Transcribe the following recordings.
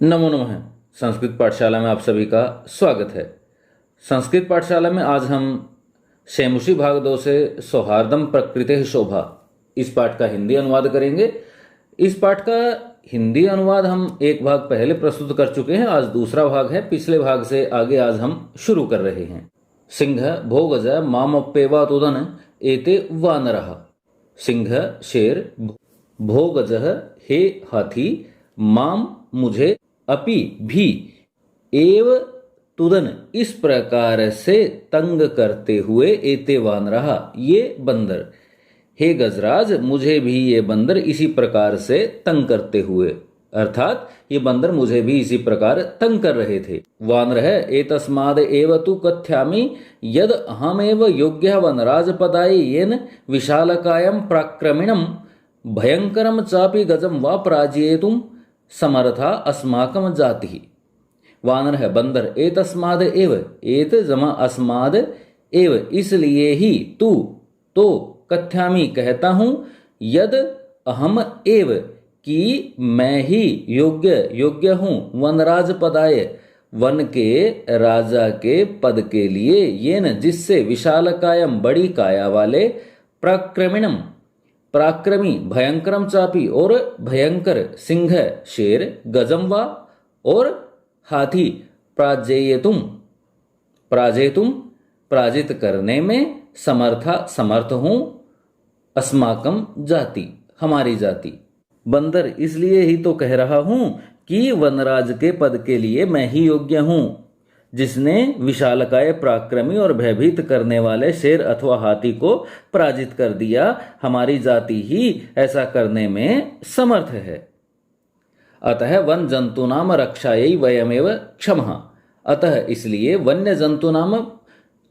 नमो नमः। संस्कृत पाठशाला में आप सभी का स्वागत है। संस्कृत पाठशाला में आज हम शेमुषी भाग 2 से सौहार्दम प्रकृति शोभा इस पाठ का हिंदी अनुवाद करेंगे। इस पाठ का हिंदी अनुवाद हम एक भाग पहले प्रस्तुत कर चुके हैं, आज दूसरा भाग है। पिछले भाग से आगे आज हम शुरू कर रहे हैं। सिंह भोगज मामप्येवा तुदन एते वानरः। सिंह शेर, भोगज हे हाथी, माम मुझे, अपि भी, एव तुदन इस प्रकार से तंग करते हुए, एते वानरः ये बंदर, हे गजराज मुझे भी ये बंदर इसी प्रकार से तंग करते हुए, अर्थात ये बंदर मुझे भी इसी प्रकार तंग कर रहे थे। वानरः एतस्माद् एव तु कथ्यामि यद अहमेव योग्यः वनराजपदाय येन विशालकायं प्राक्रमिणं भयंकरं चापि गजं वा पराजयितुं समर्था अस्माकं जातिः। वानर है बंदर, एतस्माद् एव, एत जमा अस्माद् एव इसलिए ही, तू तो, कथ्यामि कहता हूँ, यद अहम एव कि मैं ही, योग्य हूँ, वनराज पदाय वन के राजा के पद के लिए, येन जिससे, विशालकायम बड़ी काया वाले, प्रक्रमिणम पराक्रमी, भयंकरम चापी और भयंकर, सिंह शेर, गजम्वा और हाथी, पराजेतुम पराजित करने में, समर्थ हूँ, अस्माकम जाति हमारी जाति। बंदर इसलिए ही तो कह रहा हूँ कि वनराज के पद के लिए मैं ही योग्य हूँ, जिसने विशालकाय पराक्रमी और भयभीत करने वाले शेर अथवा हाथी को पराजित कर दिया, हमारी जाति ही ऐसा करने में समर्थ है। अतः वन जंतु नाम रक्षायै वयमेव क्षमः। अतः इसलिए वन्य जंतु नाम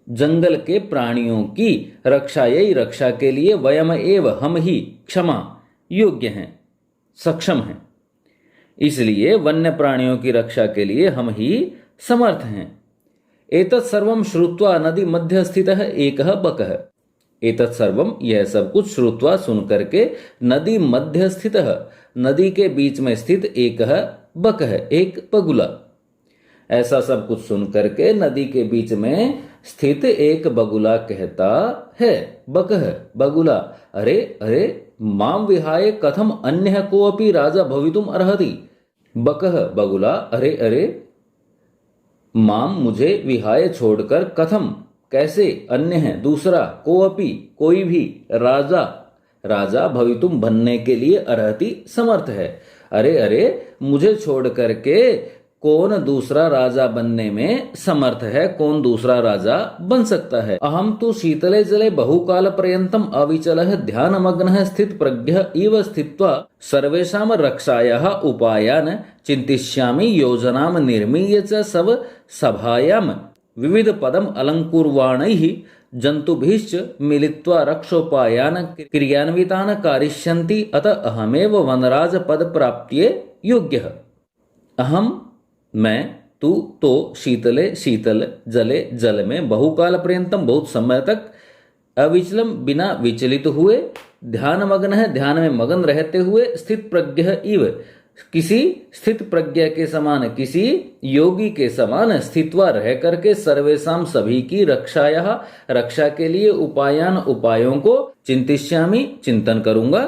जंगल के प्राणियों की रक्षायै रक्षा के लिए, वयम एव हम ही, क्षमा योग्य हैं, सक्षम हैं। इसलिए वन्य प्राणियों की रक्षा के लिए हम ही समर्थ हैं। एतत् सर्वं श्रुत्वा नदी मध्य स्थितः एकः बकः। एतत् सर्वम यह सब कुछ, श्रुत्वा सुन करके, नदी मध्य स्थितः नदी के बीच में स्थित, एकः बकः एक बगुला। ऐसा सब कुछ सुन करके नदी के बीच में स्थित एक बगुला कहता है, बकः बगुला, अरे अरे माम विहाय कथम अन्यः कोऽपि राजा भवितुम अर्हति। बकः बगुला, अरे अरे माम मुझे, विहाय छोड़कर, कथम कैसे, अन्य है दूसरा, कोअपि कोई भी, राजा भवितुम बनने के लिए, अर्हति समर्थ है। अरे अरे मुझे छोड़ करके कौन दूसरा राजा बनने में समर्थ है, कौन दूसरा राजा बन सकता है। अहम तो शीतले जले बहुकाल पर्यंतम अविचलः ध्यानमग्नः स्थित प्रज्ञः इव स्थित्वा सर्वेषां रक्षायाः उपायान् चिंतिष्यामि योजनां निर्मीय च सब सभायां विविध पदम अलंकुर्वाणैः जंतुभिश्च मिलित्वा रक्षोपायान् क्रियान्वितान् कारिष्यन्ति। अतः अहमेव वनराज पद प्राप्त्यै योग्यः। अहम मैं, तू तो, शीतले शीतल, जले जल में, बहुकाल पर्यंतम बहुत समय तक, अविचलम बिना विचलित हुए, ध्यानमग्न है ध्यान में मगन रहते हुए, स्थित प्रज्ञ इव किसी स्थित प्रज्ञा के समान, किसी योगी के समान, स्थित्वा रह करके, सर्वेशम सभी की, रक्षाया रक्षा के लिए, उपायान उपायों को, चिंतिष्यामि चिंतन करूंगा,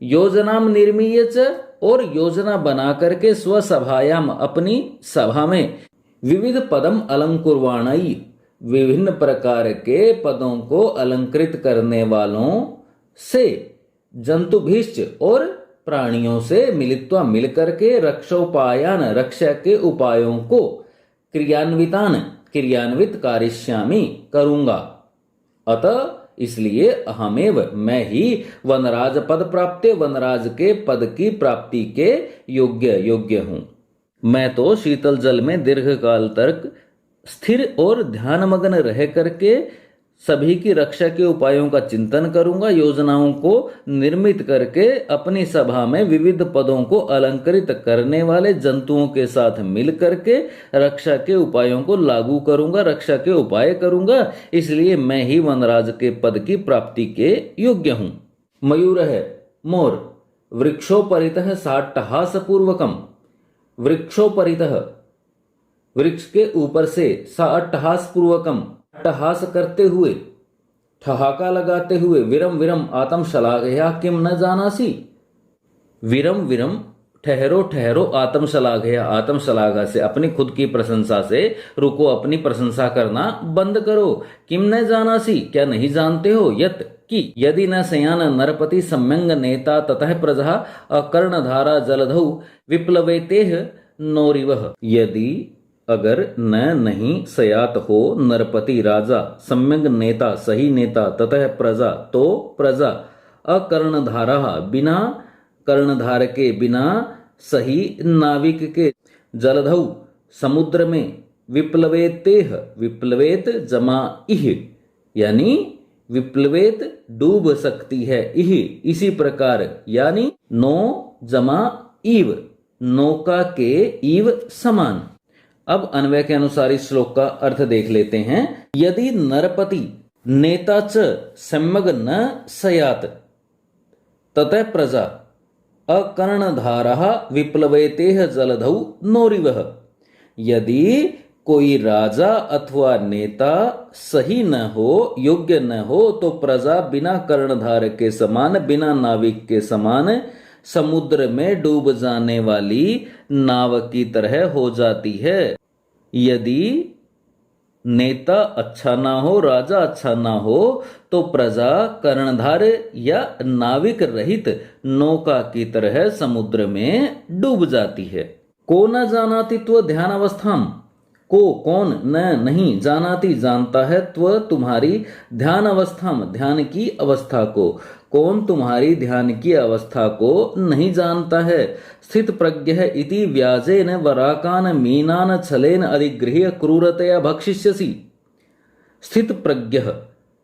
योजनाम निर्मीय च और योजना बना करके, स्वसभायाम अपनी सभा में, विविध पदम अलंकुर्वाणई विभिन्न प्रकार के पदों को अलंकृत करने वालों से, जंतुभिश्च और प्राणियों से, मिलित्वा मिल करके, रक्षोपायान रक्षा के उपायों को, क्रियान्वित कारिष्यामि करूंगा। अतः इसलिए अहमेव मैं ही, वनराज पद प्राप्ते वनराज के पद की प्राप्ति के योग्य हूं। मैं तो शीतल जल में दीर्घ काल तक स्थिर और ध्यानमग्न रह करके सभी की रक्षा के उपायों का चिंतन करूंगा, योजनाओं को निर्मित करके अपनी सभा में विविध पदों को अलंकृत करने वाले जंतुओं के साथ मिल करके रक्षा के उपायों को लागू करूंगा, रक्षा के उपाय करूंगा। इसलिए मैं ही वनराज के पद की प्राप्ति के योग्य हूं। मयूर है मोर, वृक्षोपरितः साट्टहासपूर्वकम, वृक्षोपरितः, वृक्ष के ऊपर से, सा अट्टहास पूर्वकम, अट्टहास करते हुए, ठहाका लगाते हुए, विरम विरम आत्म शलाघया किम न जानासी, विरम विरम ठहरो ठहरो, आत्म शलाघया आत्म शलाघा से, अपनी खुद की प्रशंसा से रुको, अपनी प्रशंसा करना बंद करो। किम न जानासी, क्या नहीं जानते हो, यत कि यदि न सयान नरपति सम्यंग नेता ततः प्रजा अकर्णधारा जलधौ विप्लवेतेह नोरिवह, यदि अगर न नहीं सयात हो नरपति राजा, सम्यक नेता सही नेता, ततः प्रजा तो प्रजा, अकर्णधारा बिना कर्णधार के, बिना सही नाविक के, जलधौ समुद्र में, विप्लवेतेह विप्लवेत जमा इह यानी विप्लवेत डूब सकती है, इह इसी प्रकार, यानी नो जमा इव नौका के इव समान। अब अन्वय के अनुसार इस श्लोक का अर्थ देख लेते हैं। यदि नरपति नेता च सम्यग न सयात ततः प्रजा अकर्णधारः विप्लवेतेह जलधौ नोरिवः, यदि कोई राजा अथवा नेता सही न हो, योग्य न हो, तो प्रजा बिना कर्णधार के समान, बिना नाविक के समान समुद्र में डूब जाने वाली नाव की तरह हो जाती है। यदि नेता अच्छा ना हो, राजा अच्छा ना हो, तो प्रजा कर्णधार या नाविक रहित नौका की तरह समुद्र में डूब जाती है। को न जानाति त्व ध्यान अवस्थाम, को कौन, न नहीं, जानाति जानता है, त्व तुम्हारी, ध्यान अवस्थाम ध्यान की अवस्था को, कौन तुम्हारी ध्यान की अवस्था को नहीं जानता है। स्थित प्रज्ञ इति व्याजेन वराकान मीनान छलेन अधिगृह्य क्रूरतया भक्षिष्यसि, स्थित प्रज्ञ,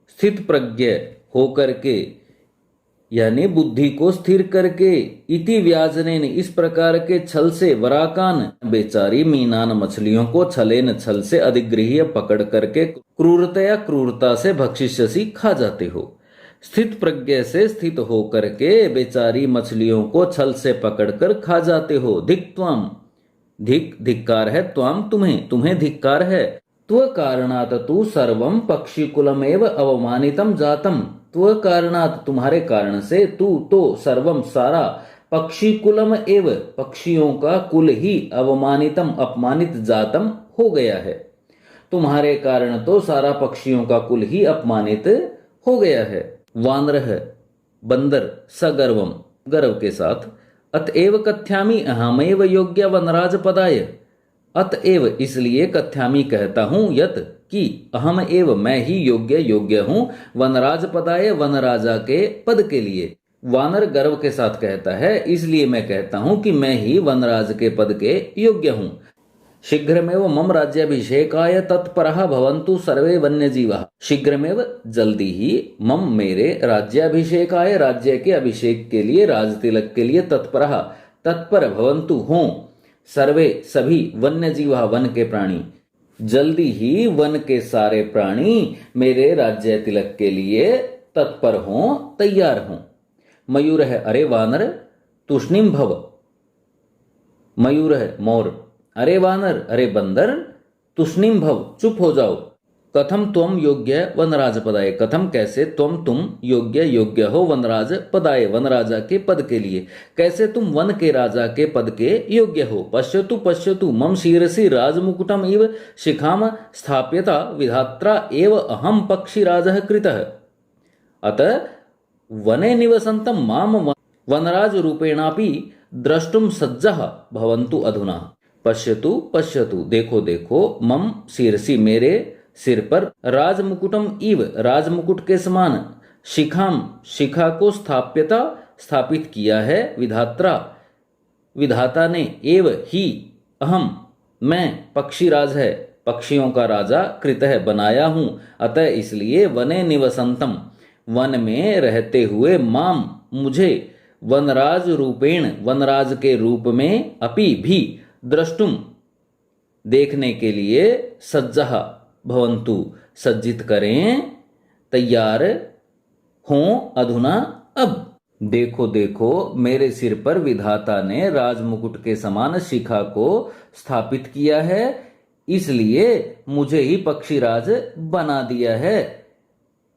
स्थित प्रज्ञ होकर के यानी बुद्धि को स्थिर करके, इति व्याजनेन इस प्रकार के छल से, वराकान बेचारी, मीनान मछलियों को, छलेन छल से, अधिगृह्य पकड़ करके, क्रूरतया क्रूरता से, भक्षिष्यसि खा जाते हो। स्थित प्रज्ञ से स्थित होकर के बेचारी मछलियों को छल से पकड़कर खा जाते हो। धिक त्वाम, धिक धिक्कार है, त्वाम तुम्हें, तुम्हें धिक्कार है। त्व कारणात तु सर्वम पक्षीकुलमेव अवमानितम जातम, त्व कारणात तुम्हारे कारण से, तू तो सर्वम सारा, पक्षीकुलम एव पक्षियों का कुल ही, अवमानितम अपमानित, जातम हो गया है। तुम्हारे कारण तो सारा पक्षियों का कुल ही अपमानित हो गया है। वानर है बंदर, सगर्वम गर्व के साथ, अतएव कथ्यामि अहमेव योग्य वनराज पदाय, अतएव इसलिए कथ्यामि कहता हूं, यत कि अहम एव मैं ही योग्य, योग्य हूं, वनराज पदाय वनराजा के पद के लिए। वानर गर्व के साथ कहता है, इसलिए मैं कहता हूं कि मैं ही वनराज के पद के योग्य हूं। शीघ्रमेव मम राज्याभिषेकाय तत्परः भवन्तु सर्वे वन्यजीवः, शीघ्रमेव जल्दी ही, मम मेरे, राज्याभिषेकाय राज्य के अभिषेक के लिए, राज तिलक के लिए, तत्परः तत्पर, भवन्तु हों, सर्वे सभी, वन्यजीवः वन के प्राणी, जल्दी ही वन के सारे प्राणी मेरे राज्य तिलक के लिए तत्पर हों, तैयार हों। मयूर है अरे वानर, तूष्णीम भव, मयूर है मोर, अरे वानर अरे बंदर, तूष्णीम भव चुप हो जाओ। कथम त्वम योग्य वनराज पदाय, कथम कैसे, त्वम तुम, योग्य योग्य हो, वनराज पदाय वनराजा के पद के लिए, कैसे तुम वन के राजा के पद के योग्य हो। पश्यतु पश्यतु मम शीरसि राजमुकुटम इव शिखाम स्थाप्यता विधात्रा एव अहम पक्षिराजः कृतः, अतः वने निवसन्तं माम वनराज रूपेणापि द्रष्टुम सज्जः भवन्तु अधुना। पश्यतु पश्यतु देखो देखो, मम शीरसि मेरे सिर पर, राजमुकुटम इव राजमुकुट के समान, शिखाम शिखा को स्थाप्यता स्थापित किया है, विधात्रा विधाता ने, एव ही अहम मैं, पक्षीराज है पक्षियों का राजा, कृतः बनाया हूं, अतः इसलिए, वने निवसंतम वन में रहते हुए, माम मुझे, वनराज रूपेण वनराज के रूप में, अपि भी, द्रष्टुम देखने के लिए, सज्जः भवन्तु सज्जित करें, तैयार हों, अधुना अब। देखो देखो, मेरे सिर पर विधाता ने राजमुकुट के समान शिखा को स्थापित किया है, इसलिए मुझे ही पक्षीराज बना दिया है।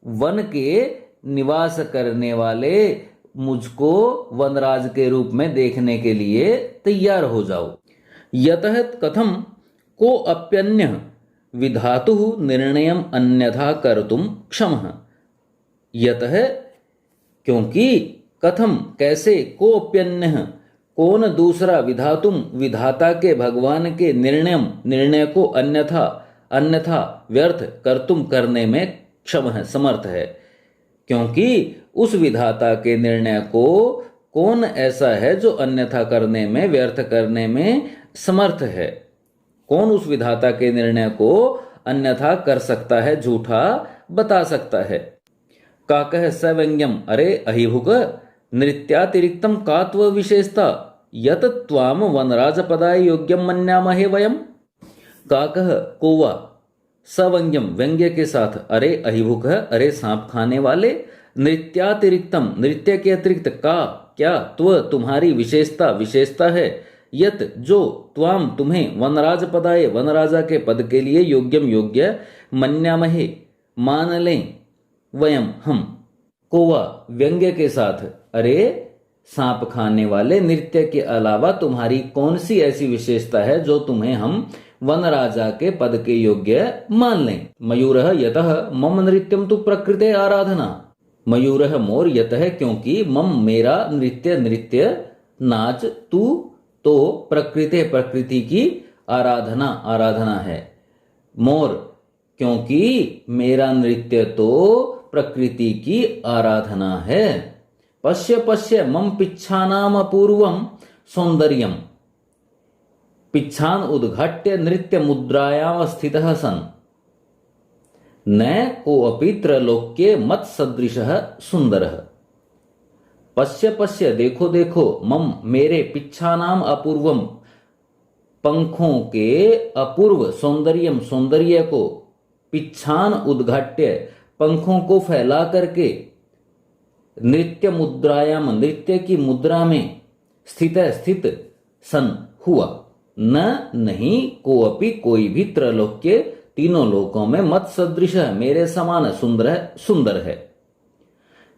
वन के निवास करने वाले मुझको वनराज के रूप में देखने के लिए तैयार हो जाओ। यतः कथम को अप्यन्य विधातु निर्णयम अन्यथा कर्तुम क्षमः। यतः क्योंकि, कथम कैसे, को अप्यन्य कौन दूसरा, विधातुम विधाता के भगवान के निर्णय को अन्यथा अन्यथा व्यर्थ कर्तुम करने में क्षम है, समर्थ है। क्योंकि उस विधाता के निर्णय को कौन ऐसा है जो अन्यथा करने में, व्यर्थ करने में समर्थ है। कौन उस विधाता के निर्णय को अन्यथा कर सकता है, झूठा बता सकता है। काकः सव्यंग्यम, अरे अहिभुक, नृत्यातिरिक्तम कात्व विशेषता यत त्वाम वनराज पदाय योग्यम मन्यामहे वयम। काकः कौवा, सव्यंग्यम व्यंग्य के साथ, अरे अहिभुक, अरे सांप खाने वाले, नृत्यातिरिक्तम नृत्य के अतिरिक्त, का क्या, त्व तुम्हारी, विशेषता विशेषता है, यत जो, त्वाम तुम्हें, वनराज पदाय वनराजा के पद के लिए, योग्यम योग्य, मन्यामहे मान लें, वयम हम। कौवा व्यंग्य के साथ, अरे सांप खाने वाले, नृत्य के अलावा तुम्हारी कौन सी ऐसी विशेषता है जो तुम्हें हम वनराजा के पद के योग्य मान लें। मयूरः यतः मम नृत्यम तु प्रकृते आराधना। मयूरः मोर, यतः क्योंकि, मम मेरा, नृत्य नाच, तू तो, प्रकृते प्रकृति की, आराधना आराधना है। मोर क्योंकि मेरा नृत्य तो प्रकृति की आराधना है। पश्य पश्य मम पिच्छानाम अपूर्वम सौंदर्यम। पिच्छान उद्घाट्य नृत्य मुद्रायाम स्थितः सन न कोऽपि त्रैलोक्ये मत् सदृशः सुंदरः। पश्य पश्य देखो देखो, मम मेरे, पिच्छानाम अपूर्वम पंखों के, अपूर्व सौंदर्यम सौंदर्य को, पिच्छान उद्घाट्य पंखों को फैला करके, नृत्य मुद्रायाम नृत्य की मुद्रा में, स्थित सन हुआ, न नहीं, कोअपि कोई भी, त्रैलोक्य तीनों लोकों में, मत सदृश मेरे समान सुंदर है।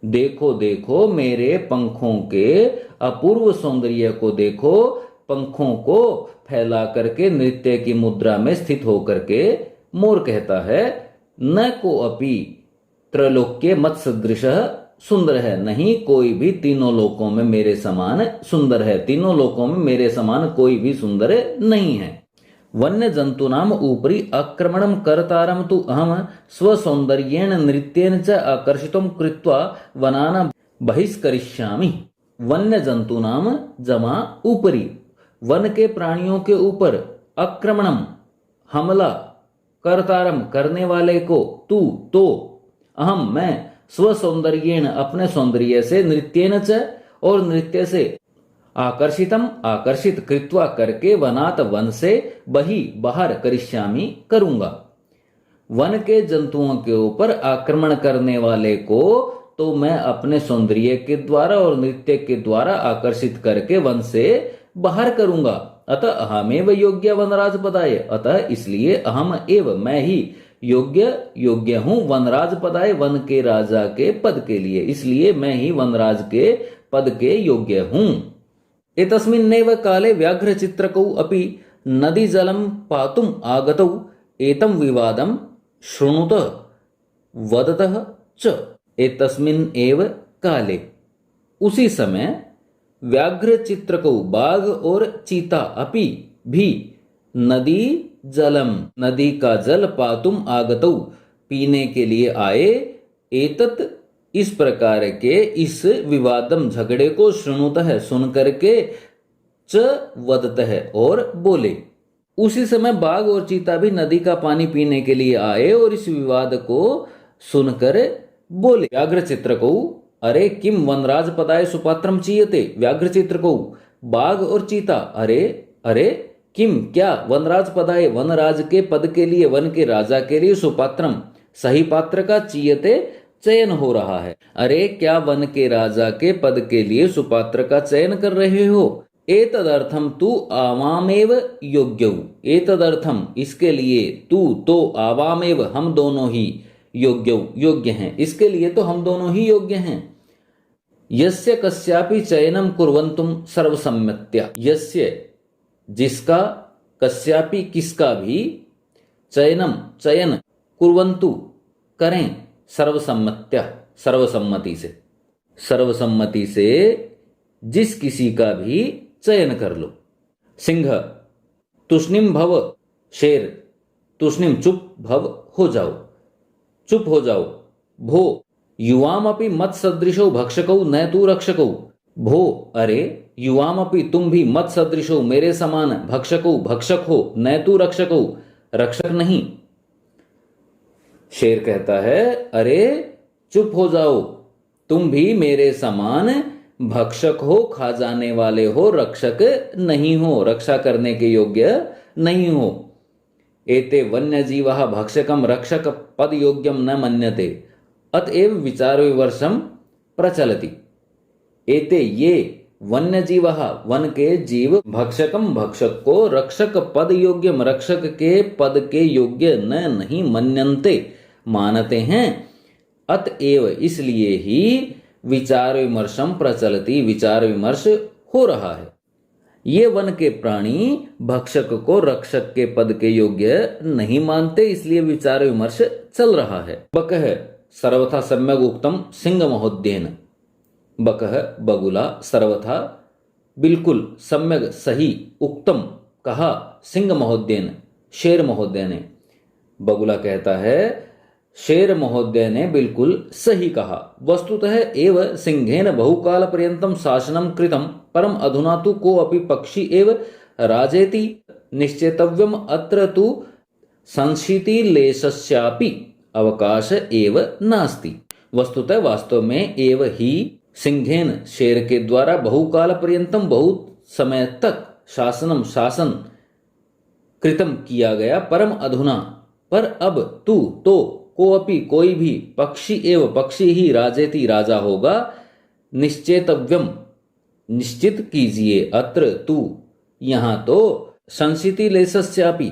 देखो देखो मेरे पंखों के अपूर्व सौंदर्य को देखो, पंखों को फैला करके नृत्य की मुद्रा में स्थित होकर के मोर कहता है, न कोअपि त्रैलोक्य मत सदृश सुंदर है, नहीं कोई भी तीनों लोकों में मेरे समान सुंदर है, तीनों लोकों में मेरे समान कोई भी सुंदर नहीं है। वन्य जंतु नाम ऊपरी आक्रमणम करतारम तु अहम स्वसौंदर्येण नृत्येन च आकर्षितुम कृत्वा वनान बहिष्करिष्यामि। वन्य जंतु नाम जमा ऊपरी, वन के प्राणियों के ऊपर, आक्रमणम हमला, करतारम करने वाले को, तू तो, अहम मैं, स्वसौंदर्येण अपने सौंदर्य से, नृत्येन च और नृत्य से, आकर्षितम आकर्षित, कृत्वा करके, वनात वन से, बही बाहर, करिष्यामि करूंगा। वन के जंतुओं के ऊपर आक्रमण करने वाले को तो मैं अपने सौंदर्य के द्वारा और नृत्य के द्वारा आकर्षित करके वन से बाहर करूंगा। अतः अहमेव योग्य वनराज पदाय, अतः इसलिए अहम एव मैं ही, योग्य हूं, वनराज पदाय वन के राजा के पद के लिए, इसलिए मैं ही वनराज के पद के योग्य हूं। एतस्मिन्नेव काले व्याघ्र चित्रकौ अपि नदी जलम पातुम आगतौ एतम विवादम शृणुत वदतः च। एतस्मिन् एव काले, उसी समय, व्याघ्र चित्रकौ बाघ और चीता अपि भी, नदी जलम नदी का जल, पातुम आगतौ पीने के लिए आए, एतत इस प्रकार के, इस विवादम झगड़े को, श्रृणुत है सुन करके, च वदत है और बोले। उसी समय बाघ और चीता भी नदी का पानी पीने के लिए आए और इस विवाद को सुनकर बोले। व्याघ्र चित्रकौ, अरे किम वनराज पदाय सुपात्रम चीयते। व्याघ्र चित्रकौ बाघ और चीता, अरे अरे किम क्या, वनराज पदाय वनराज के पद के लिए, वन के राजा के लिए, सुपात्रम सही पात्र का, चीयते चयन हो रहा है। अरे क्या वन के राजा के पद के लिए सुपात्र का चयन कर रहे हो? एतदर्थम तू आवामेव योग्यौ। एतदर्थम इसके लिए तू तो आवामेव हम दोनों ही योग्यौ योग्य हैं। इसके लिए तो हम दोनों ही योग्य हैं। यस्य कस्यापि चयनम कुर्वन्तुम सर्वसम्मत्या। यस्य जिसका, कस्यापि किसका भी, चयनम चयन, कुर्वन्तु करें, सर्वसम्मत्या सर्वसम्मति से। सर्वसम्मति से जिस किसी का भी चयन कर लो। सिंह तुष्णिम भव। शेर तुष्णिम चुप, भव हो जाओ, चुप हो जाओ। भो युवामपि मत सदृशो भक्षकौ न तू रक्षकौ। भो अरे युवामपि तुम भी मत सदृशो मेरे समान भक्षकौ भक्षक हो, न तू रक्षकौ रक्षक नहीं। शेर कहता है अरे चुप हो जाओ, तुम भी मेरे समान भक्षक हो, खा जाने वाले हो, रक्षक नहीं हो, रक्षा करने के योग्य नहीं हो। एते वन्यजीवः भक्षकम रक्षक पद योग्यम न मन्यते अतएव विचार विवर्षम प्रचलति। एते ये वन्यजीवः वन के जीव भक्षकम भक्षक को रक्षक पद योग्यम रक्षक के पद के योग्य न नहीं मन्यन्ते मानते हैं। अतएव इसलिए ही विचार विमर्शम प्रचलति विचार विमर्श हो रहा है। ये वन के प्राणी भक्षक को रक्षक के पद के योग्य नहीं मानते, इसलिए विचार विमर्श चल रहा है। बकः सर्वथा सम्यक उक्तम सिंह महोदयेन। बकः बगुला सर्वथा बिल्कुल सम्यक सही उक्तम कहा सिंह महोदयेन शेर महोदय ने। बगुला कहता है शेर महोदय ने बिल्कुल सही कहा। वस्तुतः एव सिंहेन बहुकाल पर्यंतम शासनम कृतम परम अधुना तु को अपि पक्षी एव राजेति निश्चेतव्यम अत्र तु संशीति लेशस्यापि अवकाश एव नास्ति। वस्तुतः वास्तव में एव ही सिंहेन शेर के द्वारा बहुकाल पर्यंतम बहुत समय तक शासनम शासन कृतम किया गया परम अधुना पर अब तू तो को अपि कोई भी पक्षी एवं पक्षी ही राजेति राजा होगा। निश्चेतव्यम निश्चित कीजिए अत्र तू यहाँ तो संशिति लेशस्यापि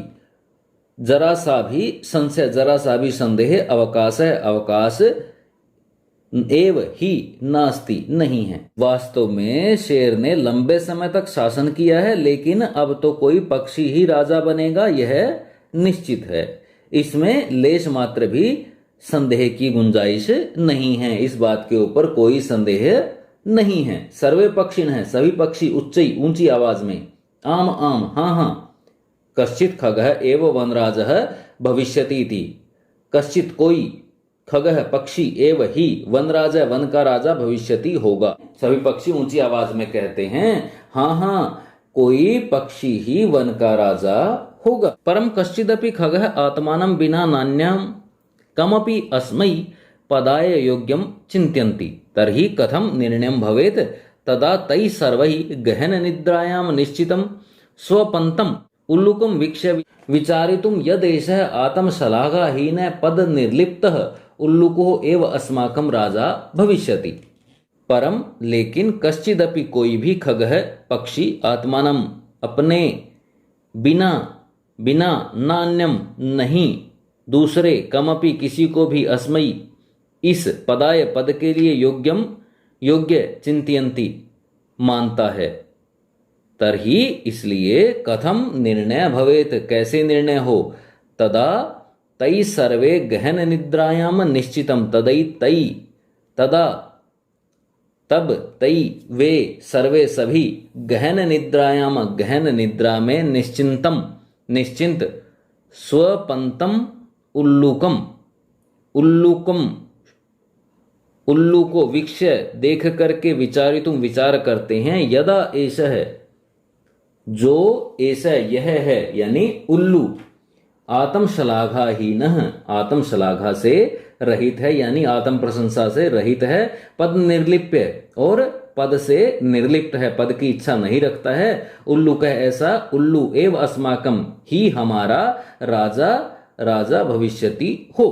जरा सा भी संशय जरा सा भी संदेह अवकाश है अवकाश एव ही नास्ति नहीं है। वास्तव में शेर ने लंबे समय तक शासन किया है लेकिन अब तो कोई पक्षी ही राजा बनेगा यह निश्चित है। इसमें लेश मात्र भी संदेह की गुंजाइश नहीं है। इस बात के ऊपर कोई संदेह नहीं है। सर्वे पक्षिण है सभी पक्षी उच्च ऊंची आवाज में आम आम हाँ हाँ। कश्चित खगः एव वनराजः भविष्यति। कश्चित कोई खगः पक्षी एव ही वनराज वन का राजा भविष्यति होगा। सभी पक्षी ऊंची आवाज में कहते हैं हाँ हाँ कोई पक्षी ही वन का राजा होगा। परम कश्चिदपि खगः आत्मानं विना नान्यं कमपि अस्मै पदाय योग्यम चिंत्यन्ति तर्हि कथम निर्णयं भवेत् तदा तै सर्वैः गहन निद्रायां निश्चितं स्वपन्तं उल्लुकं वीक्ष्य विचारितुं यदेषः आत्मशलाघाहीन पद निर्लिप्तः उल्लुको एव अस्माकं राजा भविष्यति। परम लेकिन कश्चिदपि कोई भी खगः पक्षी आत्मानं अपने बिना बिना नान्यम नहीं दूसरे कमपि किसी को भी अस्मयी इस पदाय पद के लिए योग्यम योग्य चिंतयन्ति मानता है। तरही इसलिए कथम निर्णय भवेत कैसे निर्णय हो तदा तई सर्वे गहन निद्रायाम निश्चितम तदई तई तदा तब तई वे सर्वे सभी गहन निद्रायाम गहन निद्रा में निश्चिंतम निश्चिंत स्वपंतम उल्लूकम उल्लूकम उल्लू को वीक्ष्य देख करके विचारितुम विचार करते हैं। यदा ऐसा है जो ऐसा यह है यानी उल्लू आत्मशलाघा ही न आत्मशलाघा से रहित है यानी आत्म प्रशंसा से रहित है। पद निर्लिप्य और पद से निर्लिप्त है पद की इच्छा नहीं रखता है। उल्लू कह ऐसा उल्लू एव अस्माकम ही हमारा राजा राजा भविष्यति हो।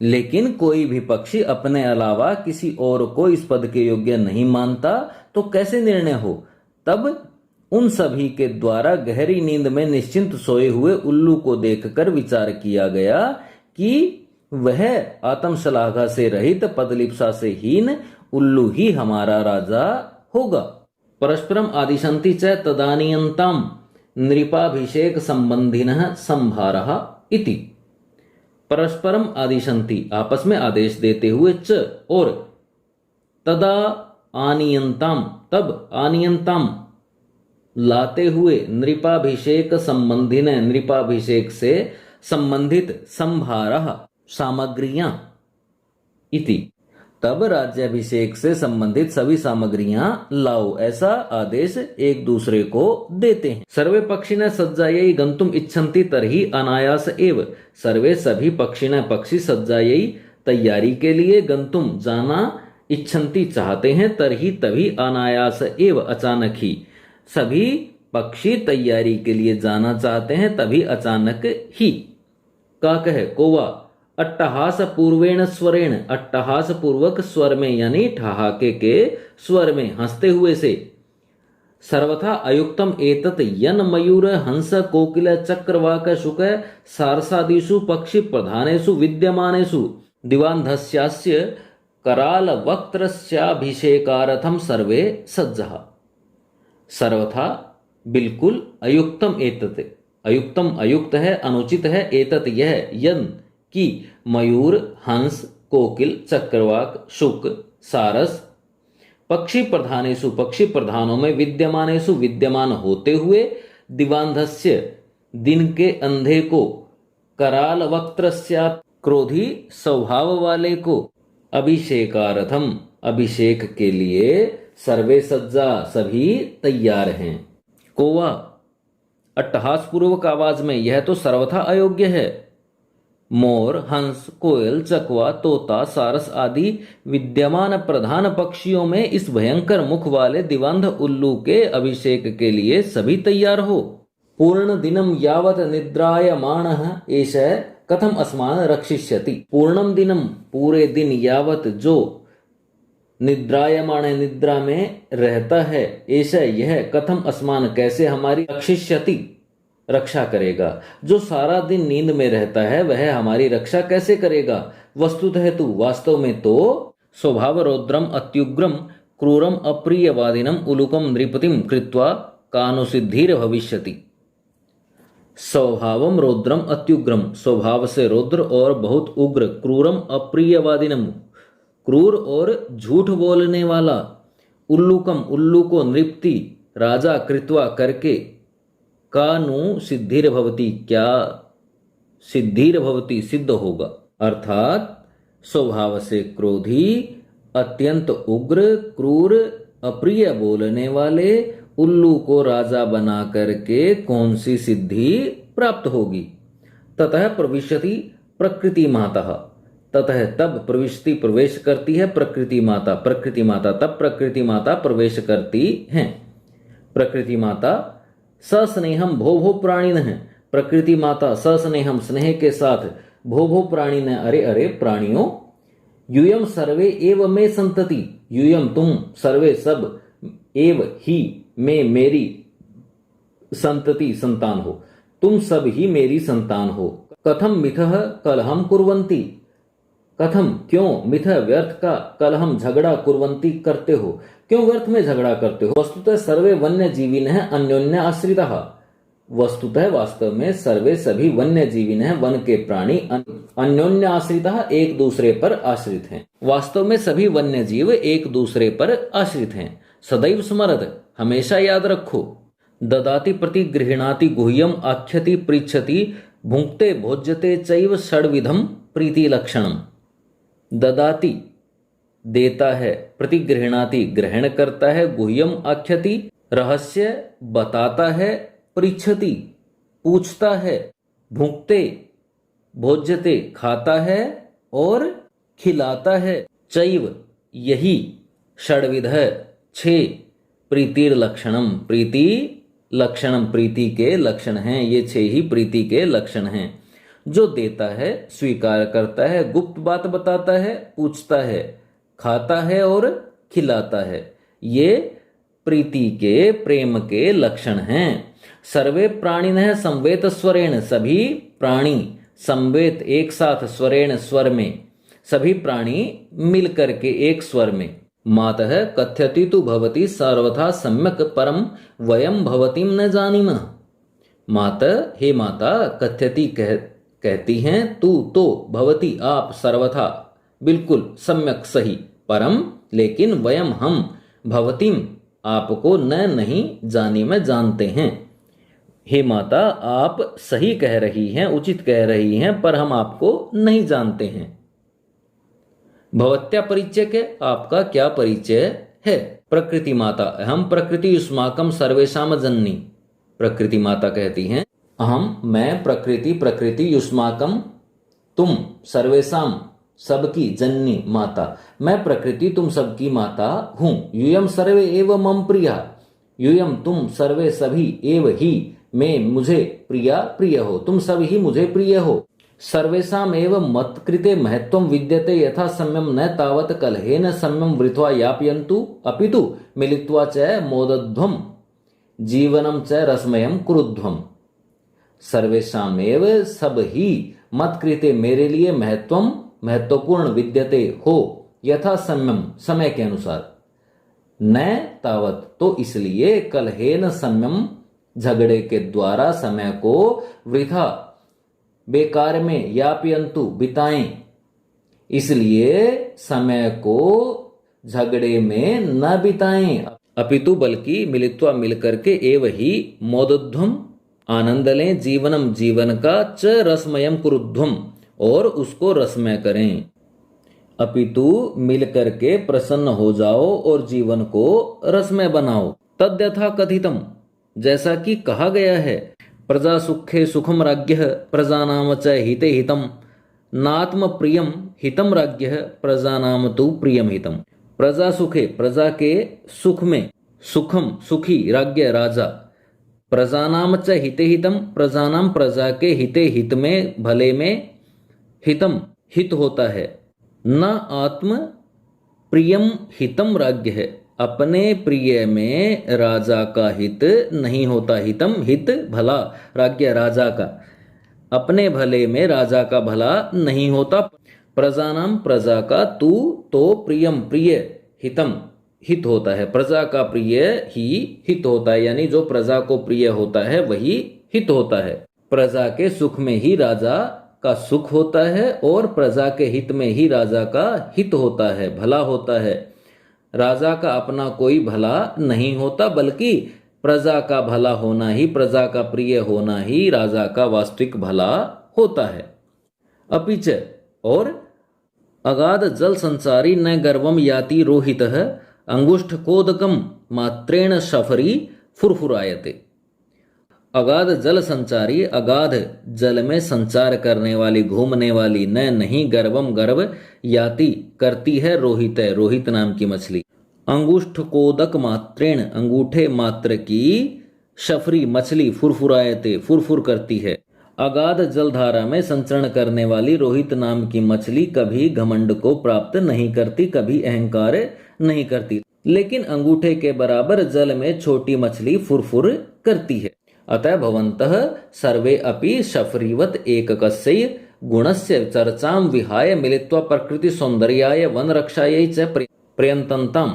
लेकिन कोई भी पक्षी अपने अलावा किसी और को इस पद के योग्य नहीं मानता तो कैसे निर्णय हो। तब उन सभी के द्वारा गहरी नींद में निश्चिंत सोए हुए उल्लू को देखकर विचार किया गया कि वह आत्मश्लाघा से रहित पदलिप्सा से हीन उल्लू ही हमारा राजा होगा। परस्परम आदिशन्ति च तदानीयन्ताम नृपाभिषेक संबंधिनः संभारः इति। परस्परम आदिशन्ति आपस में आदेश देते हुए, च और, तदा आनियंताम तब, आनियंताम लाते हुए, नृपाभिषेक संबंधिन नृपाभिषेक से संबंधित, संभारः सामग्रियां इति। तब राज्याभिषेक से संबंधित सभी सामग्रियां लाओ, ऐसा आदेश एक दूसरे को देते हैं। सर्वे पक्षिणः सज्जायै गंतुम इच्छन्ति तर्हि अनायास एव। सर्वे सभी पक्षिणः पक्षी सज्जायै तैयारी के लिए, गंतुम जाना, इच्छन्ति चाहते हैं, तरही तभी, अनायास एव अचानक ही। सभी पक्षी तैयारी के लिए जाना चाहते हैं तभी अचानक ही। काकः कौवा, अट्टहास पूर्वेण स्वरेण, अट्टहास पूर्वक स्वर में यानी ठहाके के स्वर में, हंसते हुए से। सर्वथा अयुक्तम एतत् यन मयूर हंस कोकिल चक्रवाक शुक सारसादिषु पक्षि प्रधानेषु विद्यमानेषु दिवान्धस्यास्य कराल वक्त्रस्याभिषेकार्थम सर्वे सज्जः। सर्वथा बिल्कुल, अयुक्तम एतत्, अयुक्तम अयुक्त है, अनुचित है, एतत् यह, यन कि, मयूर, हंस, कोकिल, चक्रवाक, शुक, सारस, पक्षी प्रधानेषु पक्षी प्रधानों में, विद्यमानेषु विद्यमान होते हुए, दिवांधस्य दिन के अंधे को, कराल वक्त्रस्यात् क्रोधी स्वभाव वाले को, अभिषेकार्थम अभिषेक के लिए, सर्वे सज्जा सभी तैयार हैं। कौवा अट्टहास पूर्वक आवाज में, यह तो सर्वथा अयोग्य है। मोर, हंस, कोयल, चकवा, तोता, सारस आदि विद्यमान प्रधान पक्षियों में इस भयंकर मुख वाले दिवांध उल्लू के अभिषेक के लिए सभी तैयार हो। पूर्ण दिनम यावत निद्रायमाणः एषः कथम अस्मान् रक्षिष्यति। पूर्णम दिनम पूरे दिन, यावत जो, निद्रायमाण निद्रा में रहता है, ऐसा यह, कथम अस्मान कैसे हमारी, रक्षिष्यति रक्षा करेगा। जो सारा दिन नींद में रहता है वह हमारी रक्षा कैसे करेगा। वस्तुतः तु वास्तव में तो स्वभाव रौद्रम अत्युग्रम क्रूरम अप्रियवादिनम उलुकम नृपतिम कृत्वा कानुसिद्धिर भविष्यति। स्वभावम रौद्रम अत्युग्रम, स्वभाव से रौद्र और बहुत उग्र, क्रूरम अप्रियवादिनम क्रूर और झूठ बोलने वाला, उल्लुकम उल्लू को, नृपति राजा, कृत्वा करके, कानु सिद्धिर भवति क्या सिद्धिर भवति सिद्ध होगा। अर्थात स्वभाव से क्रोधी, अत्यंत उग्र, क्रूर, अप्रिय बोलने वाले उल्लू को राजा बना करके कौन सी सिद्धि प्राप्त होगी। ततः प्रविशति प्रकृति माता, ततः तब प्रविशति प्रवेश करती है प्रकृति माता, प्रकृति माता तब प्रकृति माता प्रवेश करती हैं। प्रकृति माता सस्नेहम भो भो प्राणिन है, प्रकृति माता सस्नेहम स्नेह के साथ, भो भो प्राणिन अरे अरे प्राणियों, यूयम सर्वे एव में संतति, यूयम तुम, सर्वे सब, एव ही में मेरी, संतति संतान हो, तुम सब ही मेरी संतान हो। कथम मिथः कलहम कुर्वन्ति, कथम क्यों, मिथः व्यर्थ का, कलहम झगड़ा, कुर्वन्ति करते हो, क्यों व्यर्थ में झगड़ा करते हो। वस्तुतः सर्वे वन्य जीविन है अन्योन्य आश्रितः, वस्तुतः वास्तव में सर्वे सभी वन्य जीविन है, वन के प्राणी अन्योन्य आश्रितः एक दूसरे पर आश्रित हैं। वास्तव में सभी वन्य जीव एक दूसरे पर आश्रित हैं। सदैव स्मरत हमेशा याद रखो। ददाति प्रति गृह्णाति गुह्यम आख्यति पृच्छति भुंक्ते भोज्यते चैव षड्विधम प्रीति लक्षणम। ददाति देता है, प्रतिगृहणाति ग्रहण करता है, गुह्यम आख्यति रहस्य बताता है, पृच्छति पूछता है, भुंक्ते भोज्यते खाता है और खिलाता है, चैव यही, षड्विध छह, प्रीतिर लक्षणम प्रीति लक्षणम प्रीति के लक्षण हैं, ये छह ही प्रीति के लक्षण हैं। जो देता है, स्वीकार करता है, गुप्त बात बताता है, पूछता है, खाता है और खिलाता है। ये प्रीति के, प्रेम के लक्षण हैं। सर्वे प्राणिनः संवेत स्वरेण, सभी प्राणी संवेत एक साथ, स्वरेण स्वर में, सभी प्राणी मिल करके एक स्वर में। मातः कथ्यति तु भवती सर्वथा सम्यक परम वयम भवतीम न जानीमः। माता, हे माता, कथ्यति कहती हैं, तू तो, भवती आप, सर्वथा बिल्कुल, सम्यक सही, परम लेकिन, वयम हम, भवतीम आपको, न नहीं, जानी में जानते हैं। हे माता, आप सही कह रही हैं, उचित कह रही हैं, पर हम आपको नहीं जानते हैं। भवत्या परिचय के, आपका क्या परिचय है? प्रकृति माता, अहम प्रकृति युष्माकम सर्वेशाम जननी। प्रकृति माता कहती हैं, अहम मैं, प्रकृति, प्रकृति युष्माकम तुम, सर्वेशाम सबकी, जननी माता, मैं प्रकृति तुम सबकी माता हूं। यूयम सर्वे एव मम प्रिया, यूयम तुम, सर्वे सभी, एव ही, मैं मुझे, प्रिया प्रिय हो, तुम सब ही मुझे प्रिय हो। सर्वेषाम एव मत्कृते महत्वं विद्यते यथा सम्यम न तावत कलहेन सम्यम वृथ्वा यापयन्तु अपितु मिलित्वा च मोदध्वम जीवनम च रसमयम कुरुध्वम। सर्वेषाम एव, सब ही, मत्कृते मेरे लिए, महत्वम महत्वपूर्ण, विद्यते हो, यथा सम्यम समय के अनुसार, न तावत तो इसलिए, कलहेन सम्यम झगड़े के द्वारा, समय को, वृथा बेकार में, यापयन्तु बिताएं, इसलिए समय को झगड़े में न बिताएं, अपितु बल्कि, मिलित्वा मिलकर के, एव ही, मोदध्वम आनंद लें, जीवनम जीवन का, च रसमयम कुरुध्वम और उसको रसमय करें। अपितु मिलकर के प्रसन्न हो जाओ और जीवन को रसमय बनाओ। तद्यथा कथितम, जैसा कि कहा गया है, प्रजा सुखे सुखम राज्ञः प्रजानाम च हिते हितम, नात्म प्रियम हितम राज्ञः प्रजानाम तु प्रियम हितम। प्रजा सुखे, प्रजा के सुख में, सुखम सुखी, राज्ञ राजा, प्रजानाम च हिते हितम, प्रजानाम प्रजा के, हिते हित में, भले में, हितम हित होता है, न आत्म प्रियम हितम राज्ञः, अपने प्रिय में राजा का हित नहीं होता, हितम हित भला, राज्ञ राजा का, अपने भले में राजा का भला नहीं होता। प्रजानाम प्रजा का, तू तो, प्रियम प्रिय, हितम हित होता है, प्रजा का प्रिय ही हित होता है, यानी जो प्रजा को प्रिय होता है वही हित होता है। प्रजा के सुख में ही राजा का सुख होता है और प्रजा के हित में ही राजा का हित होता है, भला होता है। राजा का अपना कोई भला नहीं होता, बल्कि प्रजा का भला होना ही, प्रजा का प्रिय होना ही राजा का वास्तविक भला होता है। अपिच, और अगाध जल संचारी न गर्वम याति रोहितः अंगुष्ठ कोदकम मात्रेण शफरी फुरफुरायते। अगाध जल संचारी, अगाध जल में संचार करने वाली, घूमने वाली, न नहीं, गर्वम गर्व, याति करती है, रोहित है, रोहित नाम की मछली। अंगुष्ठ कोदक मात्रेण, अंगूठे मात्र की, शफरी मछली, फुरफुरायते फुरफुर करती है। अगाध जलधारा में संचरण करने वाली रोहित नाम की मछली कभी घमंड को प्राप्त नहीं करती, कभी अहंकार नहीं करती, लेकिन अंगूठे के बराबर जल में छोटी मछली फुरफुर करती है। अतः भवन्तः सर्वे अपि शफरीवत एककस्य गुणस्य चर्चां विहाय मिलित्वा प्रकृति सौंदर्याय वन रक्षायै च प्रयतन्ताम्।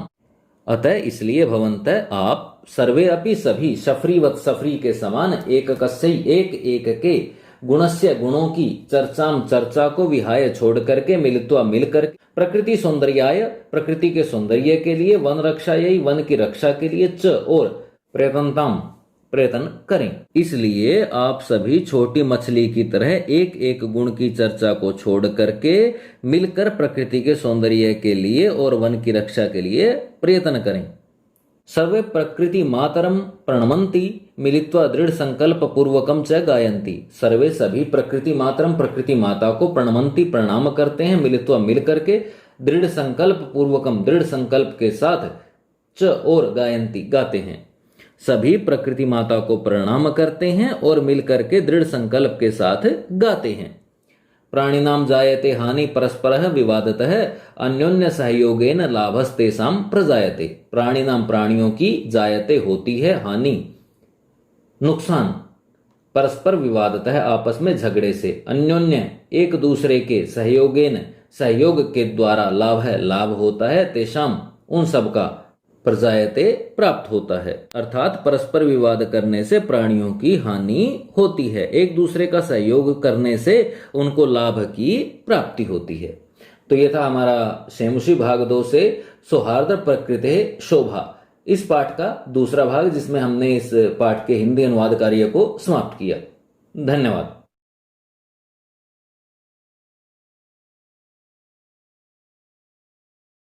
अतः इसलिए भवन्तः आप, सर्वे अपि सभी, शफरीवत शफरी के समान, एककस्य एक एक के, गुणस्य गुणों की, चर्चाम चर्चा को, विहाय छोड़ करके, मिलित्वा मिलकर, प्रकृति सौंदर्याय प्रकृति के सौंदर्य के लिए, वन रक्षायै वन की रक्षा के लिए, च और प्रयतन्ताम् प्रयत्न करें। इसलिए आप सभी छोटी मछली की तरह एक एक गुण की चर्चा को छोड़ करके मिलकर प्रकृति के सौंदर्य के लिए और वन की रक्षा के लिए प्रयत्न करें। सर्वे प्रकृति मातरम प्रणमंती मिलित्वा दृढ़ संकल्प पूर्वकम च गायंती। सर्वे सभी प्रकृति मातरम प्रकृति माता को प्रणमंती प्रणाम करते हैं, मिलित्वा मिल करके, दृढ़ संकल्प पूर्वकम दृढ़ संकल्प के साथ, च और गायंती गाते हैं। सभी प्रकृति माता को प्रणाम करते हैं और मिलकर के दृढ़ संकल्प के साथ गाते हैं। प्राणिनाम जायते हानि परस्परः विवादतः अन्योन्य सहयोगेन लाभस्तेषां प्रजायते। प्राणिनाम प्राणियों की जायते होती है हानि, नुकसान, परस्पर विवादतः आपस में झगड़े से, अन्योन्य एक दूसरे के, सहयोगेन सहयोग के द्वारा, लाभ है लाभ होता है, तेषाम उन सब का, प्रजायते प्राप्त होता है। अर्थात परस्पर विवाद करने से प्राणियों की हानि होती है, एक दूसरे का सहयोग करने से उनको लाभ की प्राप्ति होती है। तो यह था हमारा शेमुषी भाग 2 से सौहार्द प्रकृति शोभा, इस पाठ का दूसरा भाग, जिसमें हमने इस पाठ के हिंदी अनुवाद कार्य को समाप्त किया। धन्यवाद।